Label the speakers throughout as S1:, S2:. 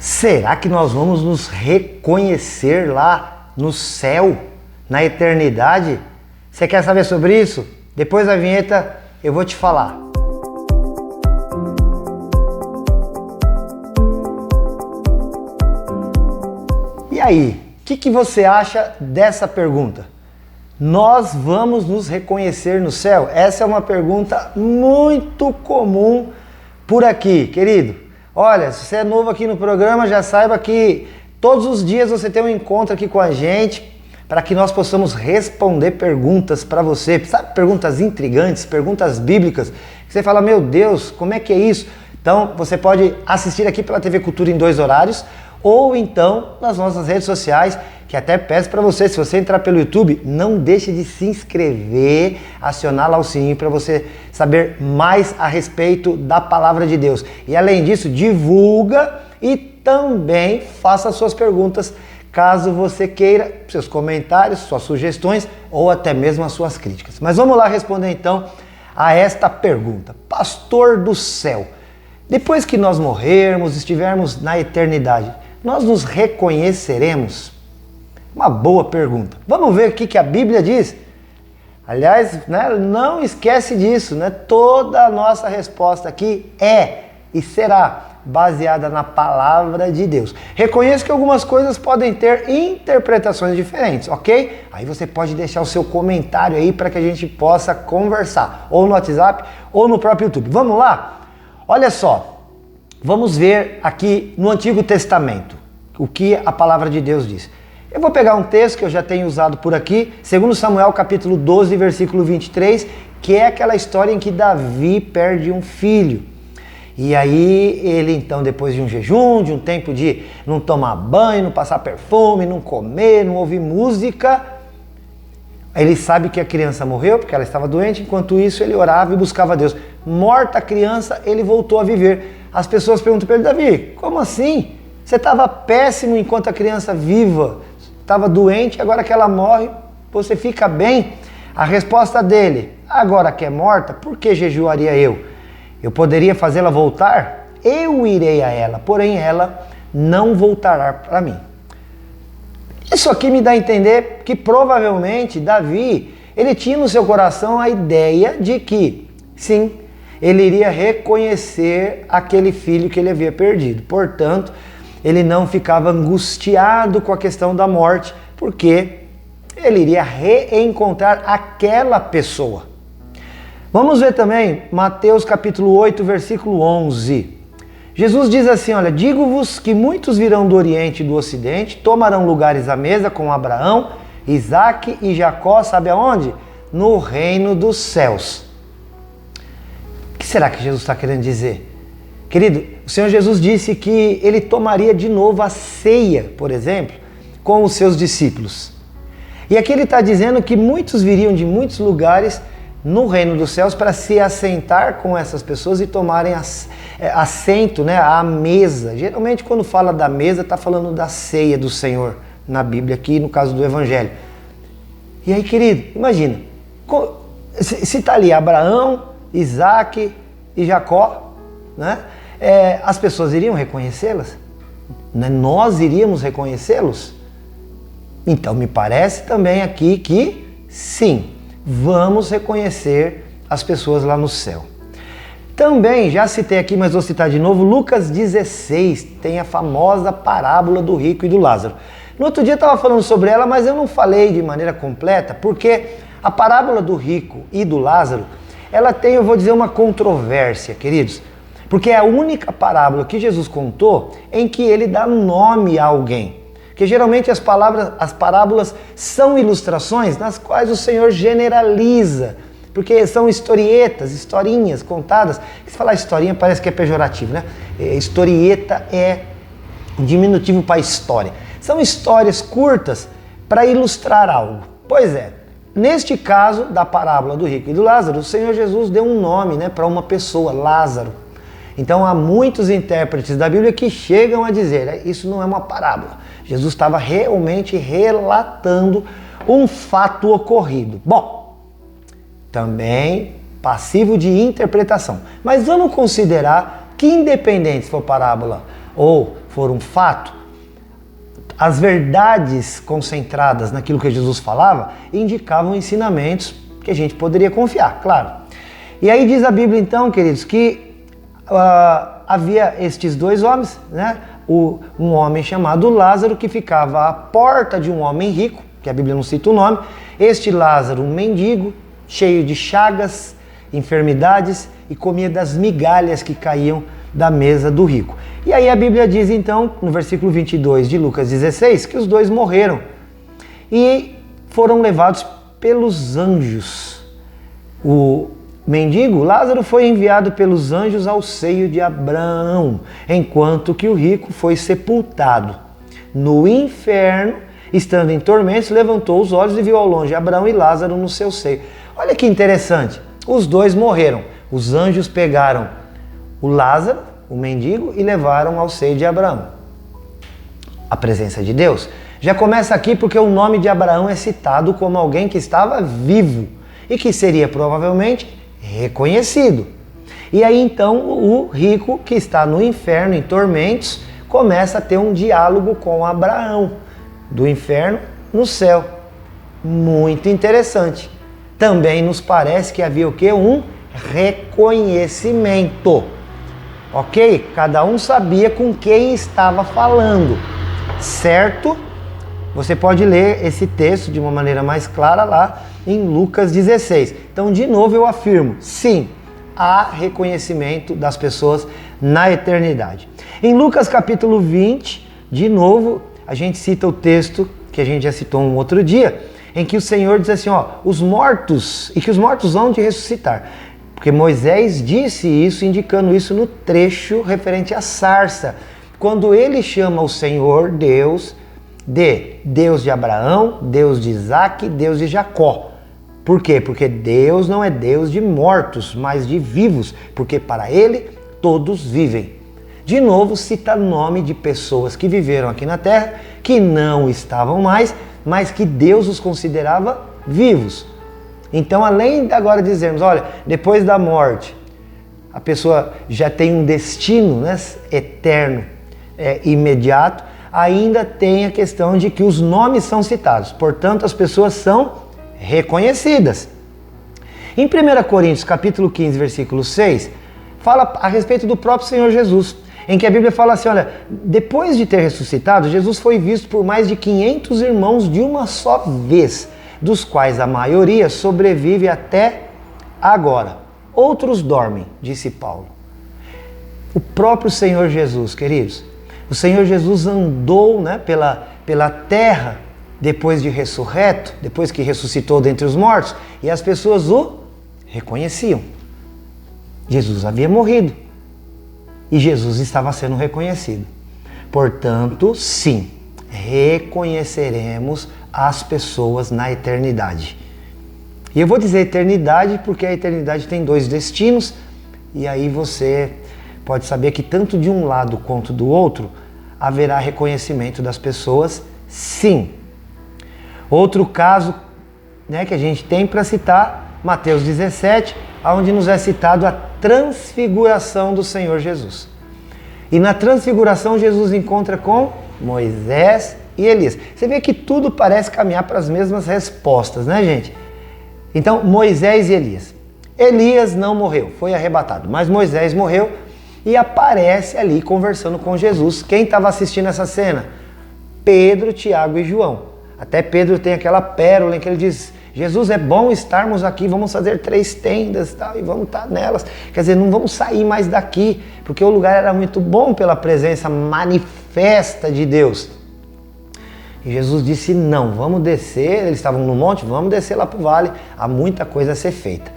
S1: Será que nós vamos nos reconhecer lá no céu, na eternidade? Você quer saber sobre isso? Depois da vinheta eu vou te falar. E aí, o que você acha dessa pergunta? Nós vamos nos reconhecer no céu? Essa é uma pergunta muito comum por aqui, querido. Olha, se você é novo aqui no programa, já saiba que todos os dias você tem um encontro aqui com a gente para que nós possamos responder perguntas para você. Sabe, perguntas intrigantes, perguntas bíblicas, que você fala, meu Deus, como é que é isso? Então, você pode assistir aqui pela TV Cultura em 2 horários, ou então nas nossas redes sociais, que até peço para você, se você entrar pelo YouTube, não deixe de se inscrever, acionar lá o sininho para você saber mais a respeito da Palavra de Deus. E além disso, divulga e também faça suas perguntas, caso você queira, seus comentários, suas sugestões ou até mesmo as suas críticas. Mas vamos lá responder então a esta pergunta. Pastor do céu, depois que nós morrermos, estivermos na eternidade, nós nos reconheceremos? Uma boa pergunta. Vamos ver o que a Bíblia diz? Aliás, não esquece disso, Toda a nossa resposta aqui é e será baseada na palavra de Deus. Reconheço que algumas coisas podem ter interpretações diferentes, ok? Aí você pode deixar o seu comentário aí para que a gente possa conversar, ou no WhatsApp ou no próprio YouTube. Vamos lá? Olha só, vamos ver aqui no Antigo Testamento o que a palavra de Deus diz. Eu vou pegar um texto que eu já tenho usado por aqui, 2 Samuel capítulo 12, versículo 23, que é aquela história em que Davi perde um filho. E aí ele então, depois de um jejum, de um tempo de não tomar banho, não passar perfume, não comer, não ouvir música, ele sabe que a criança morreu porque ela estava doente, enquanto isso ele orava e buscava a Deus. Morta a criança, ele voltou a viver. As pessoas perguntam para ele, Davi, como assim? Você estava péssimo enquanto a criança viva, estava doente, agora que ela morre, você fica bem? A resposta dele, agora que é morta, por que jejuaria eu? Eu poderia fazê-la voltar? Eu irei a ela, porém ela não voltará para mim. Isso aqui me dá a entender que provavelmente Davi, ele tinha no seu coração a ideia de que, sim, ele iria reconhecer aquele filho que ele havia perdido. Portanto, ele não ficava angustiado com a questão da morte, porque ele iria reencontrar aquela pessoa. Vamos ver também Mateus capítulo 8, versículo 11. Jesus diz assim, olha, digo-vos que muitos virão do Oriente e do Ocidente, tomarão lugares à mesa com Abraão, Isaque e Jacó, sabe aonde? No reino dos céus. O que será que Jesus está querendo dizer? Querido, o Senhor Jesus disse que ele tomaria de novo a ceia, por exemplo, com os seus discípulos. E aqui ele está dizendo que muitos viriam de muitos lugares no reino dos céus para se assentar com essas pessoas e tomarem assento, à mesa. Geralmente quando fala da mesa está falando da ceia do Senhor na Bíblia, aqui no caso do Evangelho. E aí, querido, imagina, se está ali Abraão, Isaque e Jacó, as pessoas iriam reconhecê-las? Nós iríamos reconhecê-los? Então me parece também aqui que sim, vamos reconhecer as pessoas lá no céu. Também, já citei aqui, mas vou citar de novo, Lucas 16, tem a famosa parábola do rico e do Lázaro. No outro dia eu estava falando sobre ela, mas eu não falei de maneira completa, porque a parábola do rico e do Lázaro, ela tem, eu vou dizer, uma controvérsia, queridos. Porque é a única parábola que Jesus contou em que ele dá nome a alguém. Porque geralmente as parábolas são ilustrações nas quais o Senhor generaliza. Porque são historietas, historinhas contadas. Se falar historinha parece que é pejorativo, Historieta é um diminutivo para história. São histórias curtas para ilustrar algo. Pois é, neste caso da parábola do rico e do Lázaro, o Senhor Jesus deu um nome para uma pessoa, Lázaro. Então há muitos intérpretes da Bíblia que chegam a dizer, isso não é uma parábola. Jesus estava realmente relatando um fato ocorrido. Bom, também passivo de interpretação. Mas vamos considerar que independente se for parábola ou for um fato, as verdades concentradas naquilo que Jesus falava indicavam ensinamentos que a gente poderia confiar, claro. E aí diz a Bíblia então, queridos, que havia estes dois homens, né? Um homem chamado Lázaro que ficava à porta de um homem rico, que a Bíblia não cita o nome. Este Lázaro, um mendigo, cheio de chagas, enfermidades, e comia das migalhas que caíam da mesa do rico. E aí a Bíblia diz então, no versículo 22 de Lucas 16, que os dois morreram e foram levados pelos anjos. O mendigo, Lázaro, foi enviado pelos anjos ao seio de Abraão, enquanto que o rico foi sepultado no inferno, estando em tormentos, levantou os olhos e viu ao longe Abraão e Lázaro no seu seio. Olha que interessante, os dois morreram. Os anjos pegaram o Lázaro, o mendigo, e levaram ao seio de Abraão. A presença de Deus já começa aqui porque o nome de Abraão é citado como alguém que estava vivo e que seria provavelmente reconhecido. E aí então o rico, que está no inferno, em tormentos, começa a ter um diálogo com Abraão, do inferno no céu. Muito interessante. Também nos parece que havia o quê? Um reconhecimento. Ok? Cada um sabia com quem estava falando, certo? Você pode ler esse texto de uma maneira mais clara lá em Lucas 16. Então, de novo eu afirmo, sim, há reconhecimento das pessoas na eternidade. Em Lucas capítulo 20, de novo, a gente cita o texto que a gente já citou um outro dia, em que o Senhor diz assim, ó, os mortos, e que os mortos vão de ressuscitar. Porque Moisés disse isso, indicando isso no trecho referente à sarça, quando ele chama o Senhor Deus de Deus de Abraão, Deus de Isaac, Deus de Jacó. Por quê? Porque Deus não é Deus de mortos, mas de vivos, porque para ele todos vivem. De novo, cita nome de pessoas que viveram aqui na terra, que não estavam mais, mas que Deus os considerava vivos. Então, além de agora dizermos, olha, depois da morte, a pessoa já tem um destino, né, eterno, imediato, ainda tem a questão de que os nomes são citados. Portanto, as pessoas são reconhecidas. Em 1 Coríntios, capítulo 15, versículo 6, fala a respeito do próprio Senhor Jesus, em que a Bíblia fala assim, olha, depois de ter ressuscitado, Jesus foi visto por mais de 500 irmãos de uma só vez, dos quais a maioria sobrevive até agora. Outros dormem, disse Paulo. O próprio Senhor Jesus, queridos, o Senhor Jesus andou, né, pela terra depois de ressurreto, depois que ressuscitou dentre os mortos, e as pessoas o reconheciam. Jesus havia morrido e Jesus estava sendo reconhecido. Portanto, sim, reconheceremos as pessoas na eternidade. E eu vou dizer eternidade porque a eternidade tem dois destinos, e aí você pode saber que tanto de um lado quanto do outro haverá reconhecimento das pessoas, sim. Outro caso, né, que a gente tem para citar, Mateus 17, onde nos é citado a transfiguração do Senhor Jesus. E na transfiguração Jesus encontra com Moisés e Elias. Você vê que tudo parece caminhar para as mesmas respostas, né, gente? Então, Moisés e Elias. Elias não morreu, foi arrebatado, mas Moisés morreu e aparece ali conversando com Jesus. Quem estava assistindo essa cena? Pedro, Tiago e João. Até Pedro tem aquela pérola em que ele diz, Jesus, é bom estarmos aqui, vamos fazer 3 tendas e vamos estar nelas. Quer dizer, não vamos sair mais daqui, porque o lugar era muito bom pela presença manifesta de Deus. E Jesus disse, não, vamos descer, eles estavam no monte, vamos descer lá para o vale, há muita coisa a ser feita.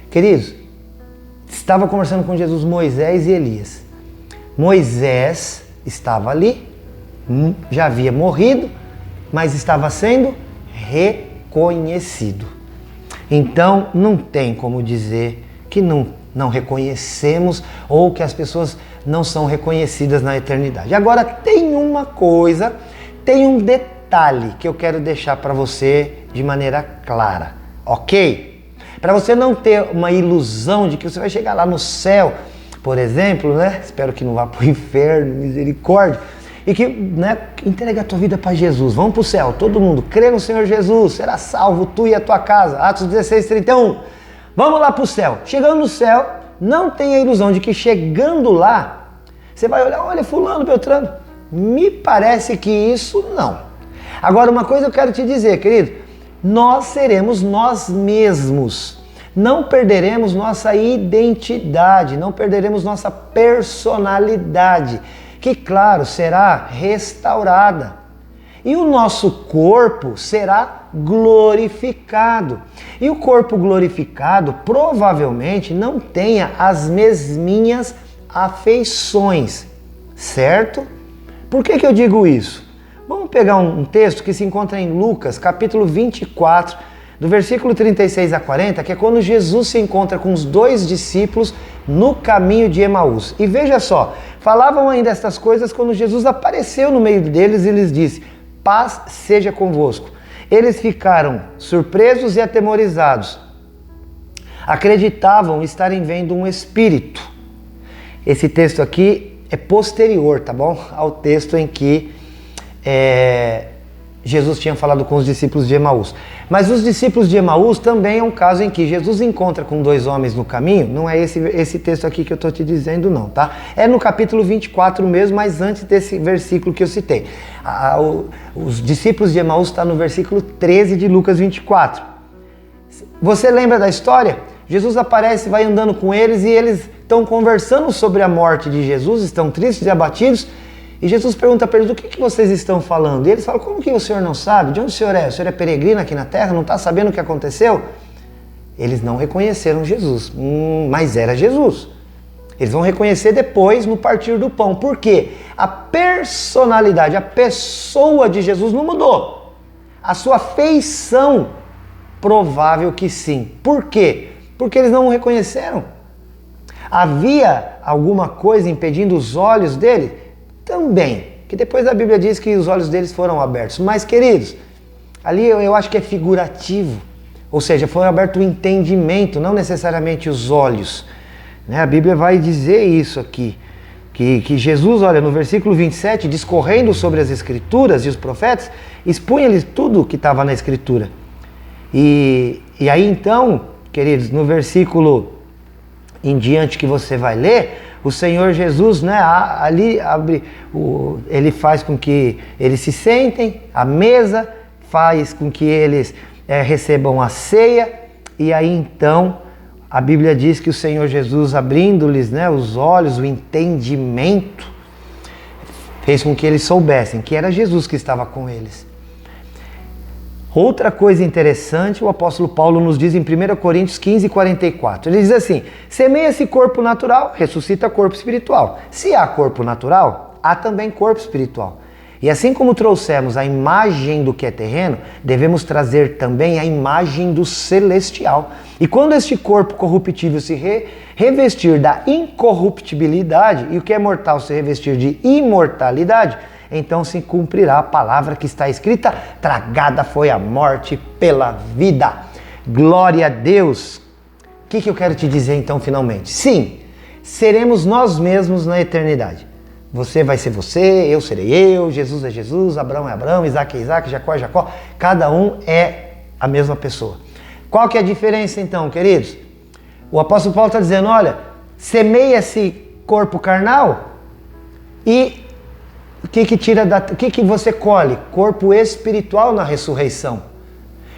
S1: Queridos, estava conversando com Jesus Moisés e Elias. Moisés estava ali, já havia morrido, mas estava sendo reconhecido. Então, não tem como dizer que não reconhecemos ou que as pessoas não são reconhecidas na eternidade. Agora, tem uma coisa, tem um detalhe que eu quero deixar para você de maneira clara, ok? Para você não ter uma ilusão de que você vai chegar lá no céu por exemplo, né? Espero que não vá para o inferno, misericórdia. E que, né, entrega a tua vida para Jesus. Vamos para o céu, todo mundo. Crê no Senhor Jesus, será salvo tu e a tua casa. Atos 16, 31. Vamos lá para o céu. Chegando no céu, não tenha a ilusão de que chegando lá, você vai olhar, olha fulano, Beltrano. Me parece que isso não. Agora, uma coisa eu quero te dizer, querido. Nós seremos nós mesmos. Não perderemos nossa identidade, não perderemos nossa personalidade, que, claro, será restaurada. E o nosso corpo será glorificado. E o corpo glorificado provavelmente não tenha as mesminhas afeições, certo? Por que eu digo isso? Vamos pegar um texto que se encontra em Lucas, capítulo 24, do versículo 36 a 40, que é quando Jesus se encontra com os dois discípulos no caminho de Emaús. E veja só, falavam ainda estas coisas quando Jesus apareceu no meio deles e lhes disse: paz seja convosco. Eles ficaram surpresos e atemorizados. Acreditavam estarem vendo um espírito. Esse texto aqui é posterior, tá bom? Ao texto em que Jesus tinha falado com os discípulos de Emaús. Mas os discípulos de Emaús também é um caso em que Jesus encontra com dois homens no caminho. Não é esse texto aqui que eu estou te dizendo não, tá? É no capítulo 24 mesmo, mas antes desse versículo que eu citei. Os discípulos de Emaús está no versículo 13 de Lucas 24. Você lembra da história? Jesus aparece, vai andando com eles e eles estão conversando sobre a morte de Jesus, estão tristes e abatidos. E Jesus pergunta para eles: o que vocês estão falando? E eles falam: como que o senhor não sabe? De onde o senhor é? O senhor é peregrino aqui na terra? Não está sabendo o que aconteceu? Eles não reconheceram Jesus, mas era Jesus. Eles vão reconhecer depois no partir do pão. Por quê? A personalidade, a pessoa de Jesus não mudou. A sua feição, provável que sim. Por quê? Porque eles não o reconheceram. Havia alguma coisa impedindo os olhos dele? Também, que depois a Bíblia diz que os olhos deles foram abertos. Mas, queridos, ali eu acho que é figurativo. Ou seja, foi aberto o entendimento, não necessariamente os olhos. A Bíblia vai dizer isso aqui. Que Jesus, olha, no versículo 27, discorrendo sobre as Escrituras e os profetas, expunha-lhes tudo o que estava na Escritura. E aí então, queridos, no versículo em diante que você vai ler, o Senhor Jesus, ali ele faz com que eles se sentem à mesa, faz com que eles recebam a ceia, e aí então a Bíblia diz que o Senhor Jesus, abrindo-lhes os olhos, o entendimento, fez com que eles soubessem que era Jesus que estava com eles. Outra coisa interessante, o apóstolo Paulo nos diz em 1 Coríntios 15, 44. Ele diz assim: semeia-se corpo natural, ressuscita corpo espiritual. Se há corpo natural, há também corpo espiritual. E assim como trouxemos a imagem do que é terreno, devemos trazer também a imagem do celestial. E quando este corpo corruptível se revestir da incorruptibilidade, e o que é mortal se revestir de imortalidade, então se cumprirá a palavra que está escrita: tragada foi a morte pela vida. Glória a Deus! O que eu quero te dizer então finalmente? Sim, seremos nós mesmos na eternidade. Você vai ser você, eu serei eu, Jesus é Jesus, Abraão é Abraão, Isaac é Isaac, Jacó é Jacó. Cada um é a mesma pessoa. Qual que é a diferença então, queridos? O apóstolo Paulo está dizendo: olha, semeia-se corpo carnal e o que você colhe? Corpo espiritual na ressurreição.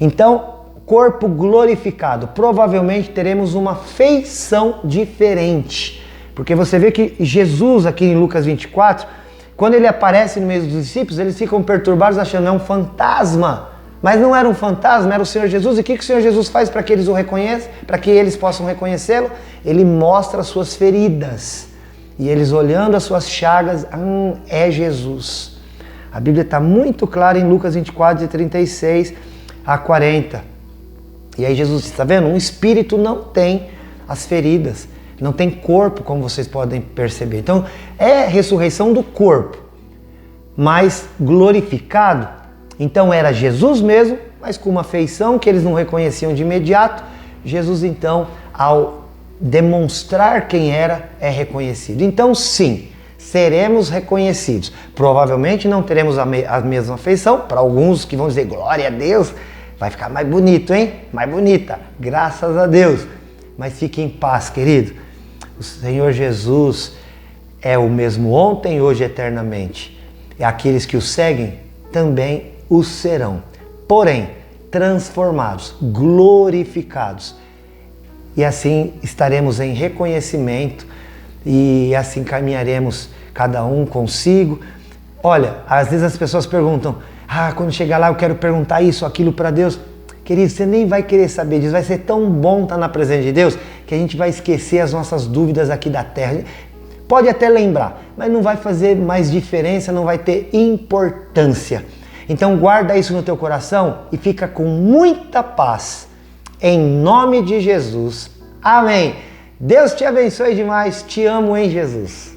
S1: Então, corpo glorificado. Provavelmente teremos uma feição diferente. Porque você vê que Jesus, aqui em Lucas 24, quando ele aparece no meio dos discípulos, eles ficam perturbados achando que é um fantasma. Mas não era um fantasma, era o Senhor Jesus. E o que o Senhor Jesus faz para que eles o reconheçam? Para que eles possam reconhecê-lo? Ele mostra as suas feridas. E eles olhando as suas chagas, é Jesus. A Bíblia está muito clara em Lucas 24, de 36 a 40. E aí Jesus está vendo? Um espírito não tem as feridas, não tem corpo, como vocês podem perceber. Então, é ressurreição do corpo, mas glorificado. Então era Jesus mesmo, mas com uma feição que eles não reconheciam de imediato. Jesus então, ao demonstrar quem era é reconhecido. Então sim, seremos reconhecidos. Provavelmente não teremos a mesma feição. Para alguns que vão dizer glória a Deus, vai ficar mais bonito, hein? Mais bonita, graças a Deus. Mas fique em paz, querido. O Senhor Jesus é o mesmo ontem, hoje e eternamente. E aqueles que o seguem também o serão. Porém, transformados, glorificados. E assim estaremos em reconhecimento e assim caminharemos cada um consigo. Olha, às vezes as pessoas perguntam, quando chegar lá eu quero perguntar isso, aquilo para Deus. Querido, você nem vai querer saber disso, vai ser tão bom estar na presença de Deus que a gente vai esquecer as nossas dúvidas aqui da terra. Pode até lembrar, mas não vai fazer mais diferença, não vai ter importância. Então guarda isso no teu coração e fica com muita paz. Em nome de Jesus. Amém. Deus te abençoe demais. Te amo em Jesus.